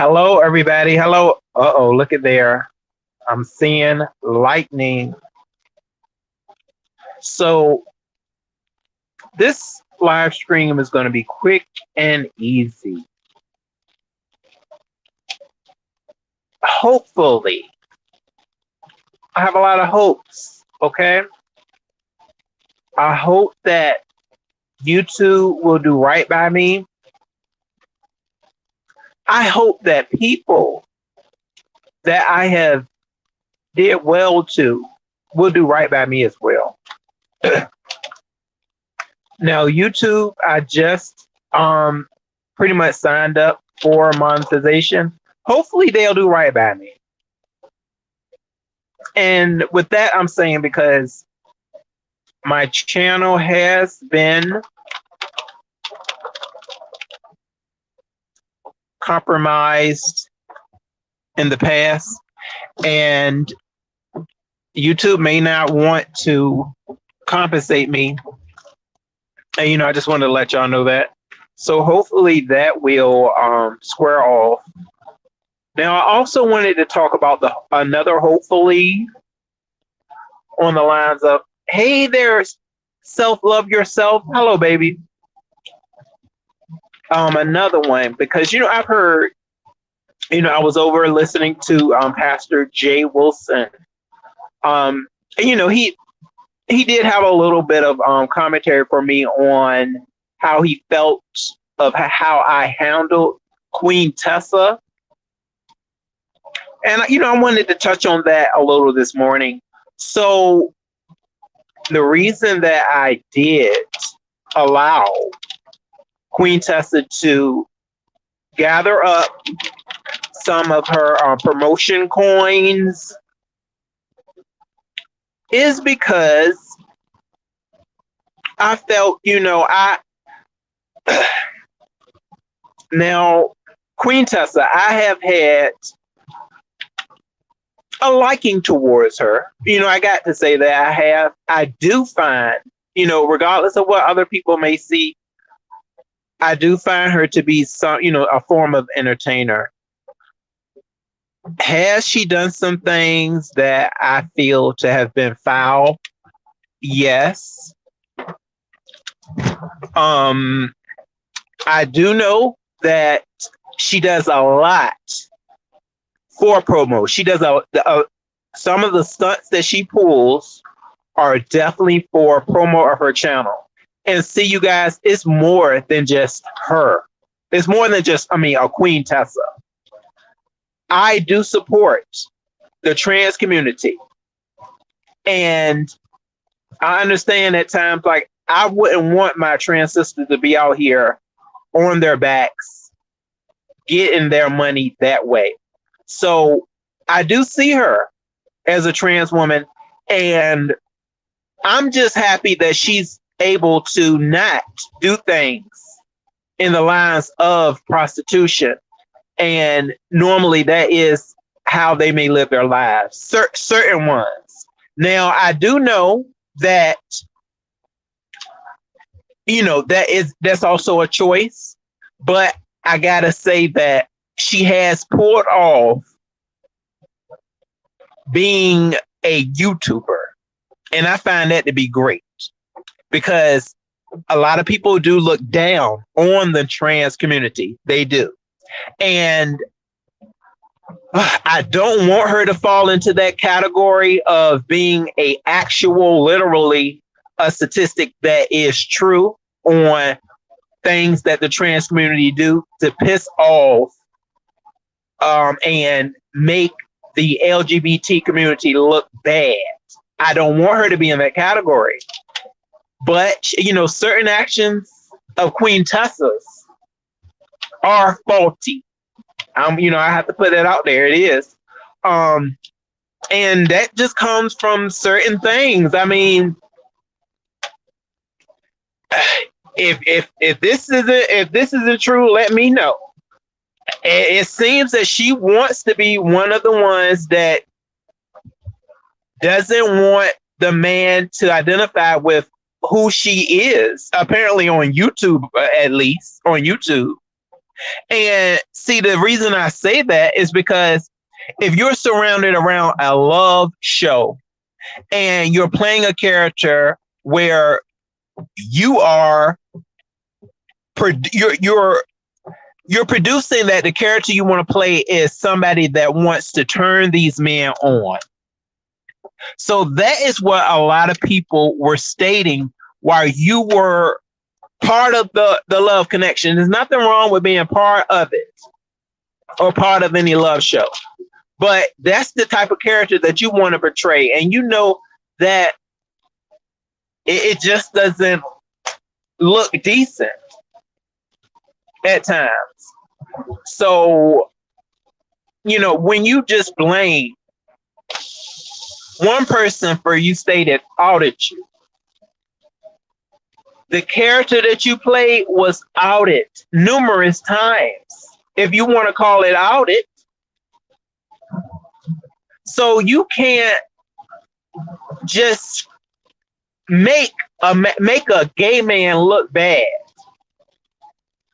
Hello, everybody. Hello. Uh-oh, look at there. I'm seeing lightning. So this live stream is going to be quick and easy. Hopefully, I have a lot of hopes. Okay. I hope that YouTube will do right by me. I hope that people that I have did well to will do right by me as well. Now, YouTube, I just pretty much signed up for monetization. Hopefully, they'll do right by me. And with that, I'm saying because my channel has been compromised in the past, and YouTube may not want to compensate me. And, I just wanted to let y'all know that. So hopefully that will square off. Now, I also wanted to talk about another hopefully on the lines of, hey there, self-love yourself. Hello, baby. Another one, because, I've heard, I was over listening to Pastor Jay Wilson. And, he did have a little bit of commentary for me on how he felt of how I handled Queen Tessa. And, I wanted to touch on that a little this morning. So the reason that I did allow Queen Tessa to gather up some of her promotion coins is because I felt, now Queen Tessa, I have had a liking towards her. I got to say that I do find, regardless of what other people may see, I do find her to be a form of entertainer. Has she done some things that I feel to have been foul? Yes. I do know that she does a lot for promo. She does some of the stunts that she pulls are definitely for promo of her channel. And see, you guys, it's more than just her. It's more than just, a Queen Tessa. I do support the trans community. And I understand at times, like, I wouldn't want my trans sisters to be out here on their backs, getting their money that way. So I do see her as a trans woman, and I'm just happy that she's able to not do things in the lines of prostitution. And normally that is how they may live their lives, certain ones. Now, I do know that, that's also a choice. But I got to say that she has pulled off being a YouTuber. And I find that to be great because a lot of people do look down on the trans community. They do. And I don't want her to fall into that category of being literally a statistic that is true on things that the trans community do to piss off and make the LGBT community look bad. I don't want her to be in that category. But, certain actions of Queen Tessa's are faulty. I have to put that out there. It is. And that just comes from certain things. I mean, if this isn't true, let me know. It seems that she wants to be one of the ones that doesn't want the man to identify with who she is. Apparently on YouTube, at least on YouTube. And see, the reason I say that is because if you're surrounded around a love show and you're playing a character where you are you're producing that the character you want to play is somebody that wants to turn these men on. So that is what a lot of people were stating while you were part of the love connection. There's nothing wrong with being part of it or part of any love show. But that's the type of character that you want to portray. And you know that it just doesn't look decent at times. So, when you just blame one person for you stated outed you, the character that you played was outed numerous times, if you want to call it outed. So you can't just make a gay man look bad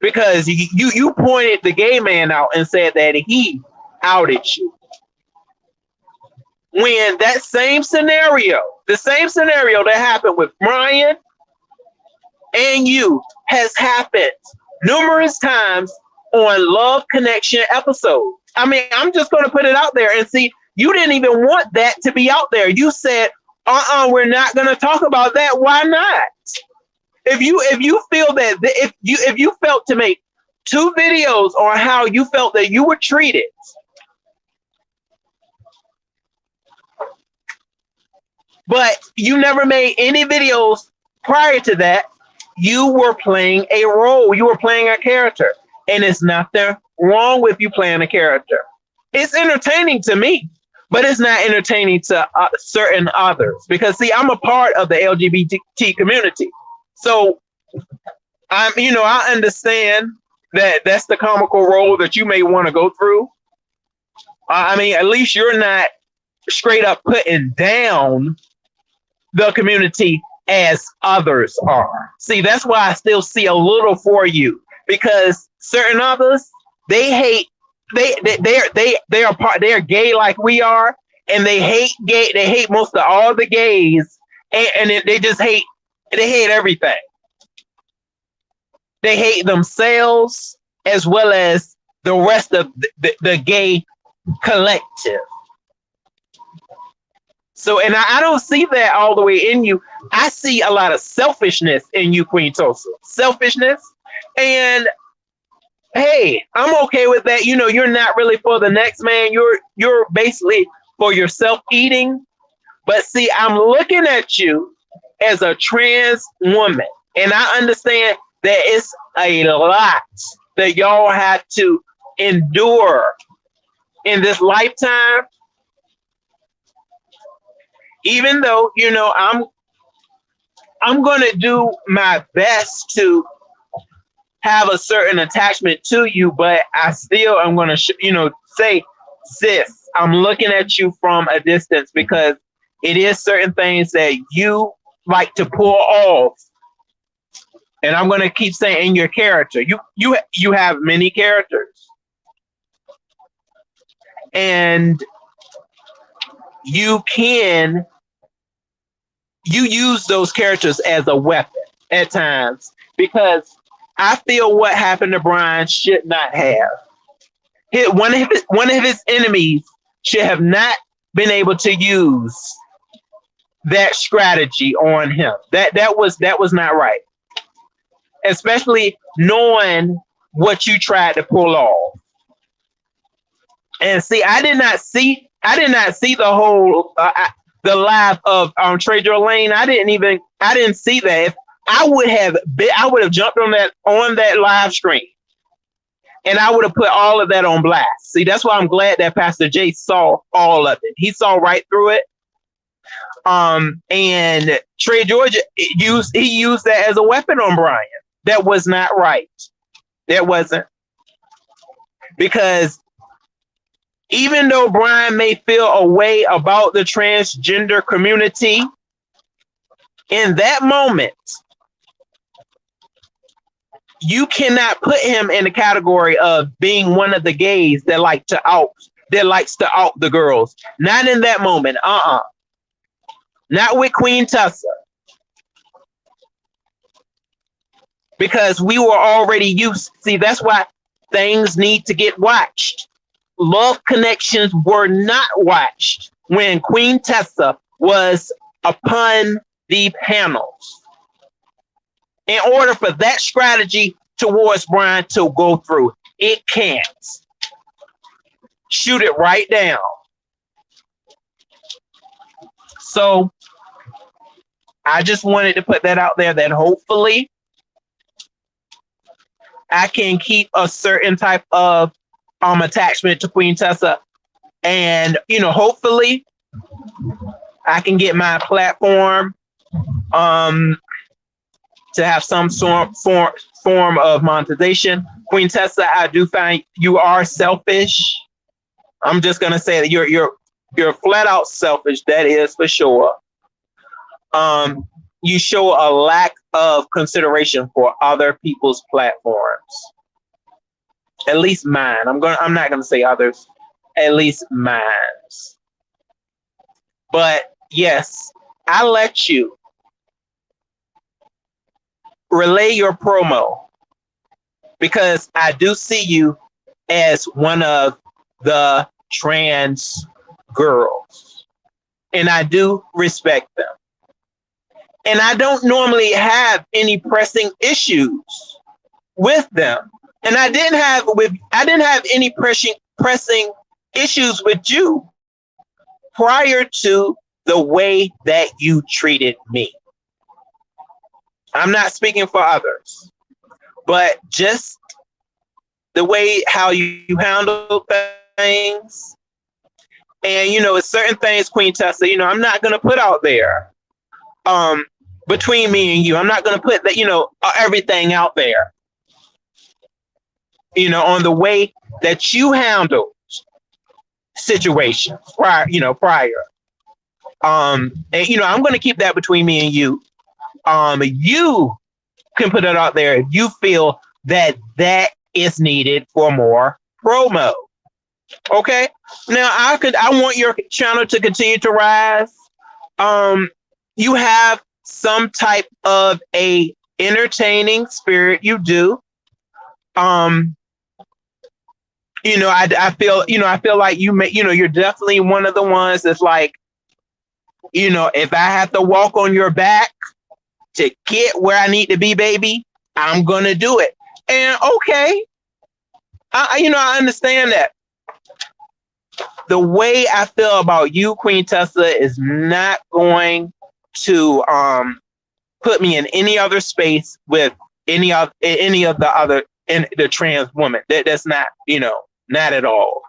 because you pointed the gay man out and said that he outed you. When that same scenario, the same scenario that happened with Brian and you, has happened numerous times on Love Connection episodes. I mean, I'm just going to put it out there and see. You didn't even want that to be out there. You said, we're not going to talk about that. Why not? If you feel that if you felt to make 2 videos on how you felt that you were treated, but you never made any videos prior to that, you were playing a role. You were playing a character, and it's nothing wrong with you playing a character. It's entertaining to me, but it's not entertaining to certain others. Because see, I'm a part of the LGBT community, so I understand that that's the comical role that you may want to go through. I mean, at least you're not straight up putting down the community as others are. See, that's why I still see a little for you, because certain others, they hate. They're gay like we are, and they hate gay. They hate most of all the gays, and they just hate. They hate everything. They hate themselves as well as the rest of the gay collective. So, and I don't see that all the way in you. I see a lot of selfishness in you, Queen Tulsa. Selfishness. And hey, I'm okay with that. You're not really for the next man. You're basically for yourself eating. But see, I'm looking at you as a trans woman. And I understand that it's a lot that y'all have to endure in this lifetime. Even though, I'm going to do my best to have a certain attachment to you, but I still am going to, say, sis, I'm looking at you from a distance because it is certain things that you like to pull off. And I'm going to keep saying in your character, you have many characters, and you use those characters as a weapon at times, because I feel what happened to Brian should not have. One of his enemies should have not been able to use that strategy on him. That was not right. Especially knowing what you tried to pull off. And see, I did not see the whole the live of Trader Lane. I didn't see that. If I would have jumped on that live stream, and I would have put all of that on blast. See, that's why I'm glad that Pastor Jay saw all of it. He saw right through it. And Trey George used that as a weapon on Brian. That was not right. That wasn't. Because even though Brian may feel a way about the transgender community, in that moment, You cannot put him in the category of being one of the gays that likes to out the girls. Not in that moment. Not with Queen Tessa. Because we were already used. See, that's why things need to get watched. Love Connections were not watched when Queen Tessa was upon the panels. In order for that strategy towards Brian to go through, it can't. Shoot it right down. So I just wanted to put that out there that hopefully I can keep a certain type of attachment to Queen Tessa, and hopefully I can get my platform to have some form of monetization. Queen Tessa, I do find you are selfish. I'm just gonna say that you're flat out selfish. That is for sure. You show a lack of consideration for other people's platforms. At least mine. I'm not gonna say others. At least mine. But yes, I let you relay your promo because I do see you as one of the trans girls, and I do respect them. And I don't normally have any pressing issues with them. And I didn't have any pressing issues with you prior to the way that you treated me. I'm not speaking for others, but just the way how you handle things. And it's certain things, Queen Tessa, I'm not gonna put out there. Between me and you, I'm not going to put that, everything out there, on the way that you handle situations prior. And, I'm going to keep that between me and you. You can put it out there if you feel that is needed for more promo. Okay. Now I want your channel to continue to rise. You have some type of a entertaining spirit. You do. I feel like you're definitely one of the ones that's like, if I have to walk on your back to get where I need to be, baby, I'm gonna do it. And okay, I understand that. The way I feel about you, Queen Tessa, is not going to put me in any other space with any of the other in the trans woman. That's not, not at all.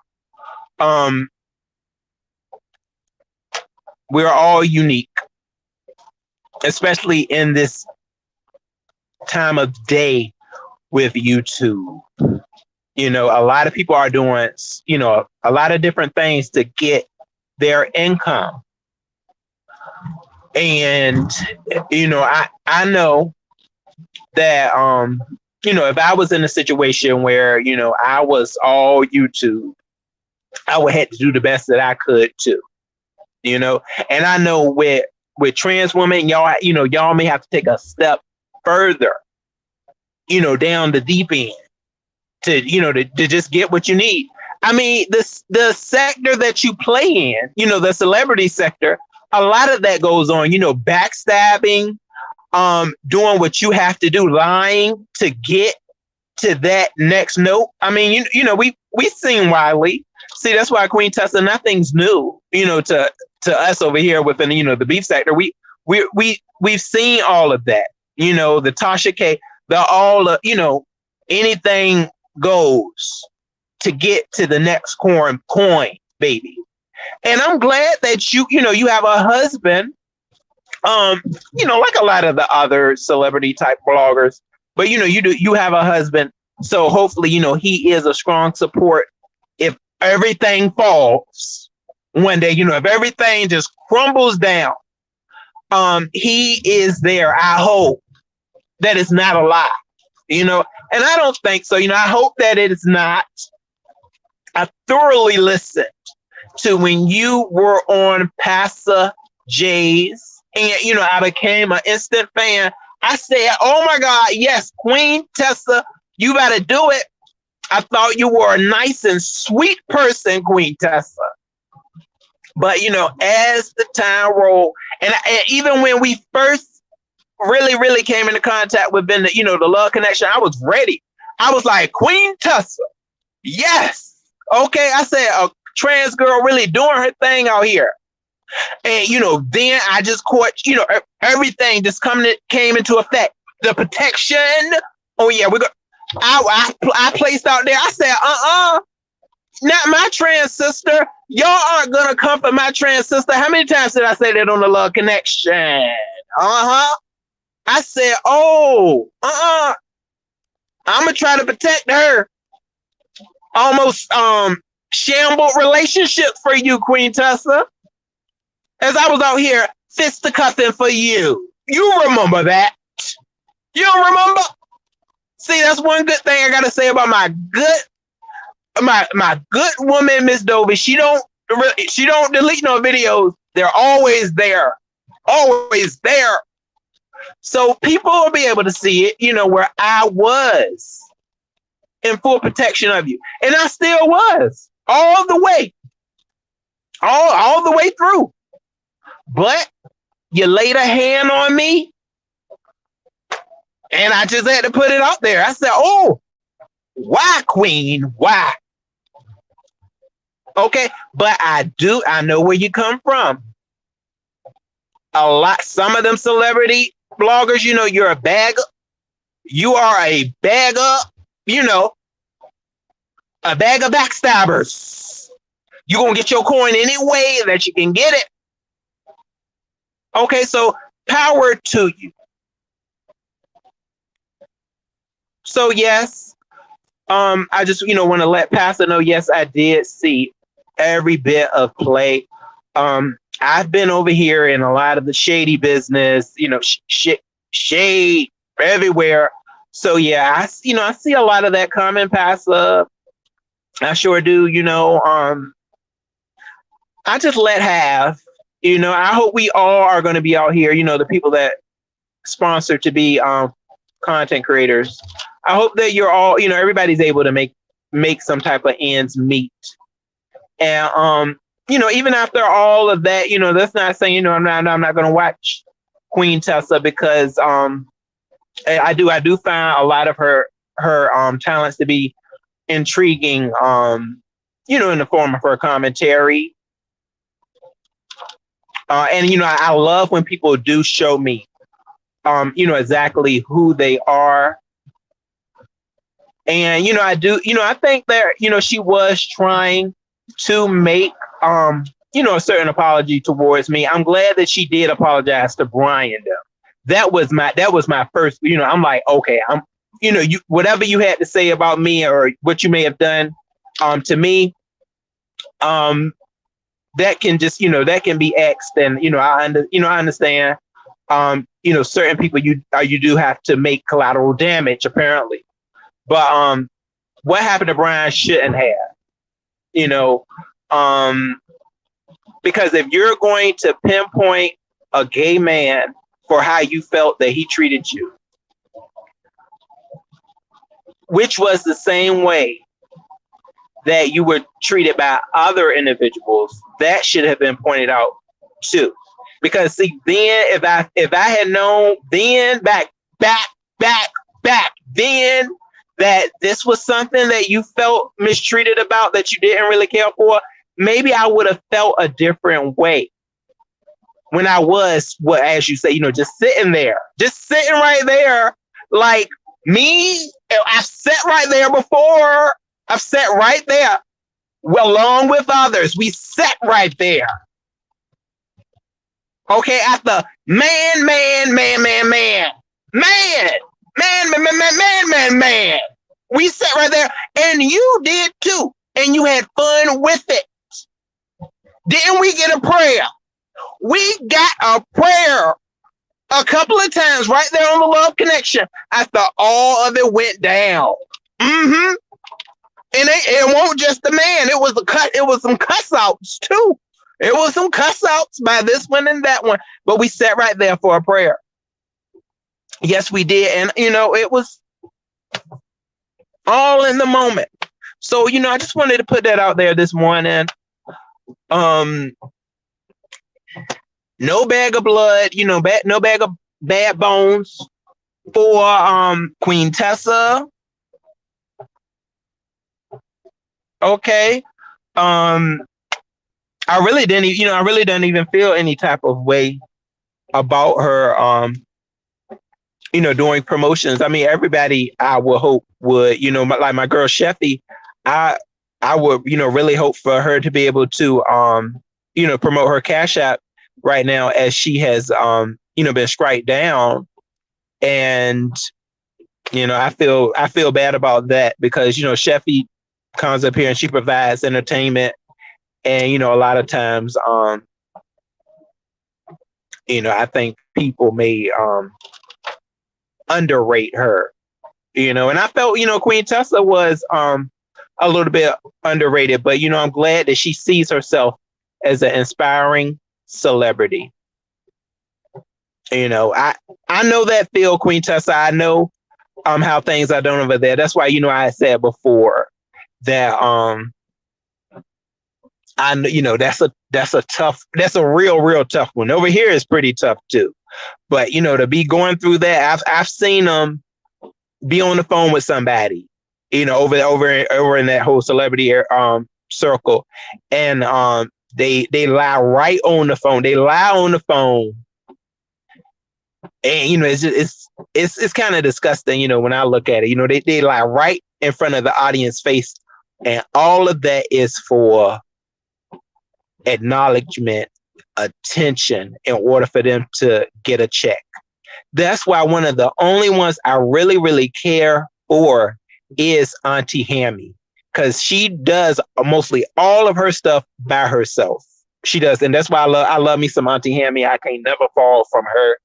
We're all unique, especially in this time of day with YouTube. A lot of people are doing, a lot of different things to get their income. And, I know that, if I was in a situation where, I was all YouTube, I would have to do the best that I could too, and I know with trans women, y'all may have to take a step further, down the deep end to just get what you need. I mean, the sector that you play in, the celebrity sector, a lot of that goes on, backstabbing, doing what you have to do, lying to get to that next note. I mean, we've seen Wiley. See, that's why Queen Tessa, nothing's new, to us over here within, the beef sector. We've seen all of that, the Tasha K, anything goes to get to the next coin, baby. And I'm glad that you have a husband, like a lot of the other celebrity type bloggers, but you have a husband. So hopefully, he is a strong support. If everything falls one day, if everything just crumbles down, he is there. I hope that it's not a lie. And I don't think so. I hope that it is not. I thoroughly listened to when you were on Pastor Jay's, and I became an instant fan. I said, oh my God, yes, Queen Tessa, you gotta do it. I thought you were a nice and sweet person, Queen Tessa. But as the time rolled, and even when we first really came into contact with the the Love Connection, I was ready. I was like, Queen Tessa, yes, okay. I said, a trans girl really doing her thing out here. And then I just caught everything just came into effect. The protection. Oh yeah, we go. I placed out there. I said, not my trans sister. Y'all aren't gonna comfort my trans sister. How many times did I say that on the Love Connection? I said, I'm gonna try to protect her. Almost shambled relationship for you, Queen Tessa. As I was out here fisticuffing for you. You remember that? You don't remember? See, that's one good thing I gotta say about my good woman, Miss Dovey. She don't delete no videos. They're always there. Always there. So people will be able to see it, where I was in full protection of you. And I still was. All the way. All the way through. But you laid a hand on me. And I just had to put it out there. I said, oh, why, Queen? Why? Okay, but I know where you come from. Some of them celebrity bloggers, you're a bagger. You are a bagger, a bag of backstabbers. You're going to get your coin any way that you can get it. Okay, so power to you. So yes, I just want to let Pastor know. Yes, I did see every bit of play. I've been over here in a lot of the shady business, shade everywhere. So yeah, I see a lot of that coming, Pastor. I sure do. I just let have. I hope we all are going to be out here. The people that sponsor to be content creators. I hope that you're all, everybody's able to make some type of ends meet. And even after all of that, that's not saying, I'm not going to watch Queen Tessa because I do find a lot of her talents to be intriguing, in the form of her commentary. And I love when people do show me exactly who they are. And I think that she was trying to make a certain apology towards me. I'm glad that she did apologize to Brian though. That was my first, I'm like, okay, you whatever you had to say about me or what you may have done to me, that can just, that can be X'd, and I understand. Certain people you do have to make collateral damage apparently, but what happened to Brian shouldn't have, because if you're going to pinpoint a gay man for how you felt that he treated you, which was the same way that you were treated by other individuals, that should have been pointed out too. Because see, then if I had known then back then that this was something that you felt mistreated about, that you didn't really care for, maybe I would have felt a different way when I was, what, as you say, just sitting right there, like me. I've sat right there before. I've sat right there along with others. We sat right there. Okay, after man. We sat right there, and you did too, and you had fun with it. Didn't we get a prayer? We got a prayer A couple of times right there on the Love Connection after all of it went down. Mm-hmm. And it won't just the man. It was some cuss outs too. It was some cuss outs by this one and that one. But we sat right there for a prayer. Yes, we did. And it was all in the moment. So, I just wanted to put that out there this morning. No bag of blood, no bag of bad bones for Queen Tessa. Okay. I really didn't even feel any type of way about her doing promotions. I mean, everybody I would hope would, like my girl Sheffy, I would, really hope for her to be able to promote her Cash App right now, as she has been striked down. And I feel bad about that, because Sheffy comes up here and she provides entertainment, and a lot of times I think people may underrate her, and I felt Queen Tessa was a little bit underrated, but I'm glad that she sees herself as an inspiring celebrity. I know that feel, Queen Tessa. I know how things are done over there. That's why I said before that I that's a real tough one. Over here is pretty tough too. But to be going through that, I've seen them be on the phone with somebody, over in that whole celebrity circle, and they lie right on the phone. They lie on the phone, and it's kind of disgusting. When I look at it, they lie right in front of the audience face, and all of that is for acknowledgement, attention, in order for them to get a check. That's why one of the only ones I really, really care for is Auntie Hammy, because she does mostly all of her stuff by herself. She does, and that's why I love me some Auntie Hammy. I can't never fall from her.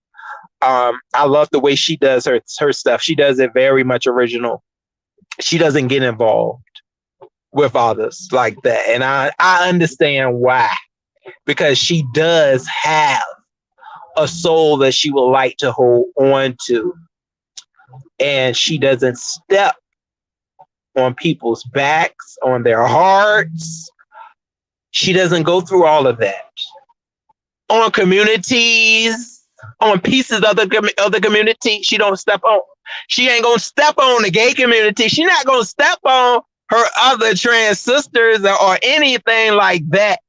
I love the way she does her stuff. She does it very much original. She doesn't get involved with others like that, and I understand why, because she does have a soul that she would like to hold on to, and she doesn't step on people's backs, on their hearts. She doesn't go through all of that on communities, on pieces of the community. She don't step on. She ain't gonna step on the gay community. She not gonna step on her other trans sisters or anything like that.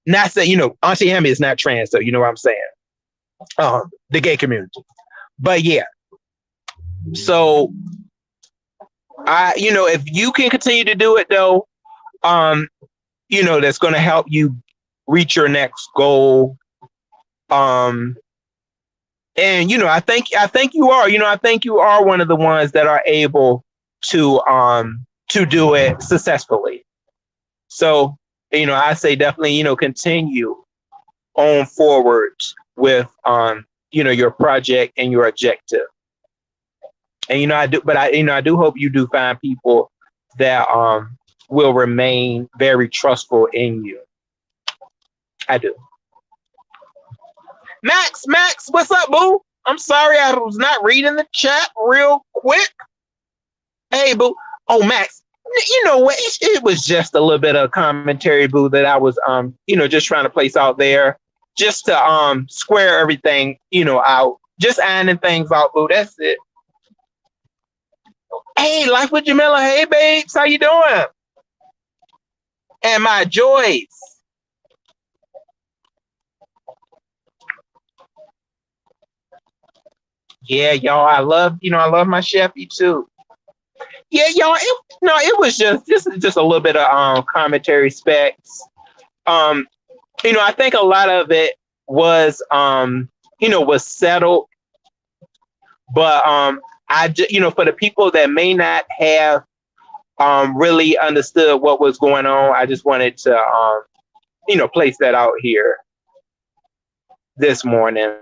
Not say, Auntie Hammy is not trans, so you know what I'm saying. The gay community. But yeah. So if you can continue to do it though, that's gonna help you reach your next goal. And I think you are, I think you are one of the ones that are able to do it successfully. So, I say definitely, continue on forward with, your project and your objective. And, I do hope you do find people that, will remain very trustful in you. I do. Max, what's up, boo? I'm sorry I was not reading the chat real quick. Hey, boo. Oh, Max, you know what? It was just a little bit of commentary, boo, that I was, just trying to place out there, just to square everything, out, just ironing things out, boo. That's it. Hey, Life with Jamila. Hey, babes, how you doing? And my Joyce. Yeah, y'all. I love my Sheffy too. Yeah, y'all. It was just a little bit of commentary specs. I think a lot of it was was settled, but for the people that may not have really understood what was going on, I just wanted to place that out here this morning.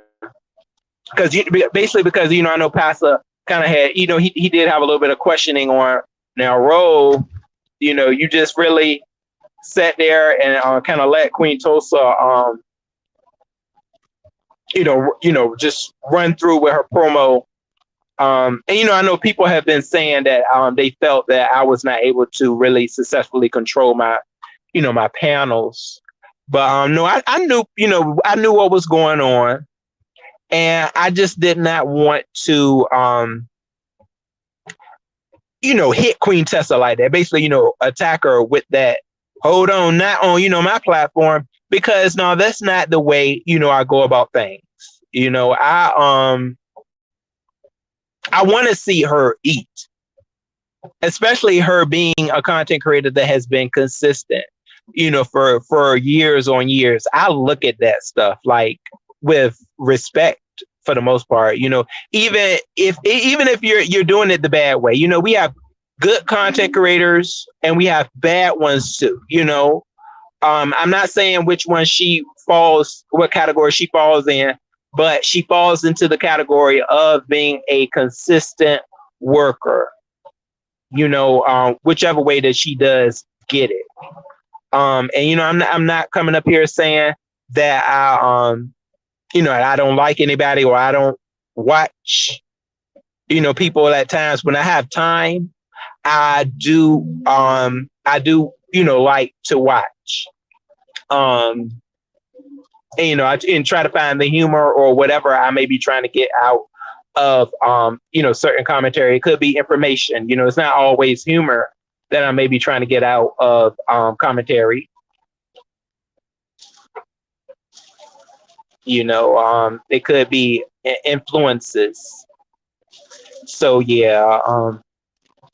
because basically because I know Pasa kind of had he did have a little bit of questioning on now Roe. You just really sat there and kind of let Queen Tulsa just run through with her promo. And I know people have been saying that they felt that I was not able to really successfully control my panels. But no, I knew I knew what was going on, and I just did not want to hit Queen Tessa like that. Basically, attack her with that. Hold on, not on my platform, because no, that's not the way I go about things. I want to see her eat, especially her being a content creator that has been consistent, for years on years. I look at that stuff like with respect for the most part. Even if you're doing it the bad way, we have good content creators and we have bad ones too. I'm not saying which one what category she falls in, but she falls into the category of being a consistent worker, whichever way that she does get it. And I'm not coming up here saying that I don't like anybody or I don't watch, people at times. When I have time, I do like to watch. And try to find the humor or whatever I may be trying to get out of certain commentary. It could be information. It's not always humor that I may be trying to get out of commentary. It could be influences. So yeah,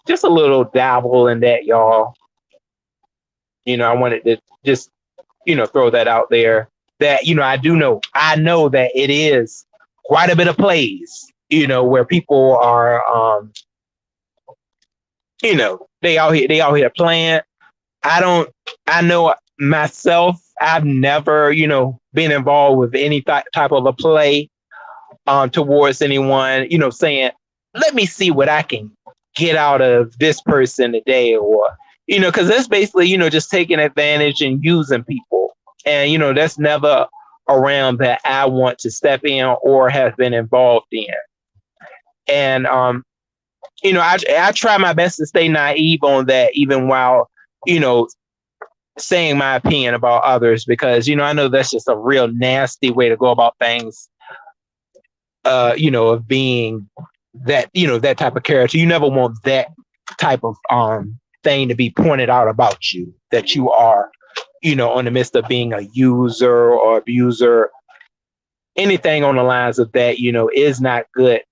just a little dabble in that, y'all. I wanted to just throw that out there. That I know that it is quite a bit of plays, where people are, they out here playing. I know myself, I've never, been involved with any type of a play towards anyone, saying, let me see what I can get out of this person today, or, because that's basically, just taking advantage and using people. And, that's never a realm that I want to step in or have been involved in. And, I try my best to stay naive on that, even while, saying my opinion about others, because, I know that's just a real nasty way to go about things, of being that, that type of character. You never want that type of thing to be pointed out about you, that you are, on the midst of being a user or abuser. Anything on the lines of that, is not good.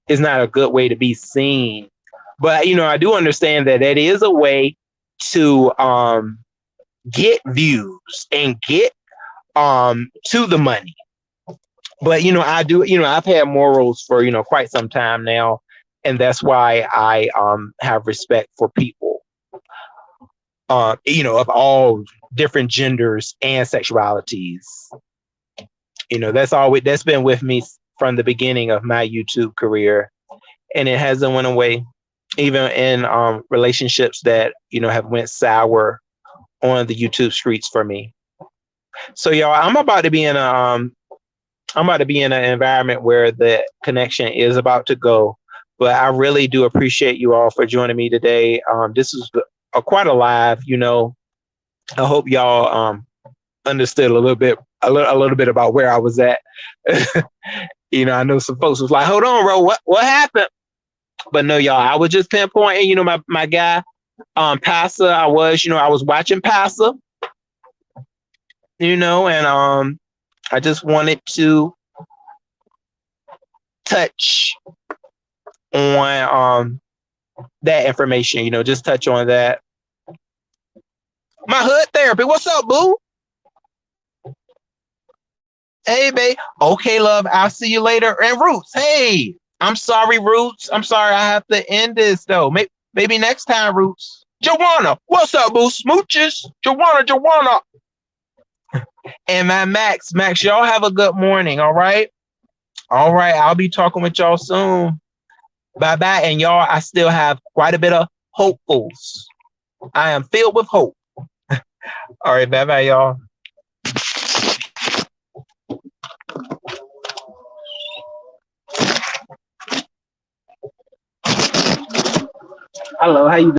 Is not a good way to be seen. But, I do understand that it is a way to get views and get to the money. But, I do, I've had morals for, quite some time now. And that's why I have respect for people, of all different genders and sexualities. That's been with me from the beginning of my YouTube career, and it hasn't went away, even in relationships that have went sour on the YouTube streets for me. So y'all, I'm about to be in an environment where the connection is about to go, but I really do appreciate you all for joining me today. This is quite a live. I hope y'all understood a little bit about where I was at. I know some folks was like, hold on, bro, what happened? But no, y'all, I was just pinpointing, my guy, Pasa. I was watching Pasa, and I just wanted to touch on that information, just touch on that. My hood therapy, what's up, boo? Hey, babe. Okay, love, I'll see you later. And Roots, hey, I'm sorry, Roots. I'm sorry I have to end this, though. Maybe next time, Roots. Joanna, what's up, boo? Smooches? Joanna. And my Max, y'all have a good morning. All right. All right. I'll be talking with y'all soon. Bye bye. And y'all, I still have quite a bit of hopefuls. I am filled with hope. All right. Bye bye, y'all. Hello, how you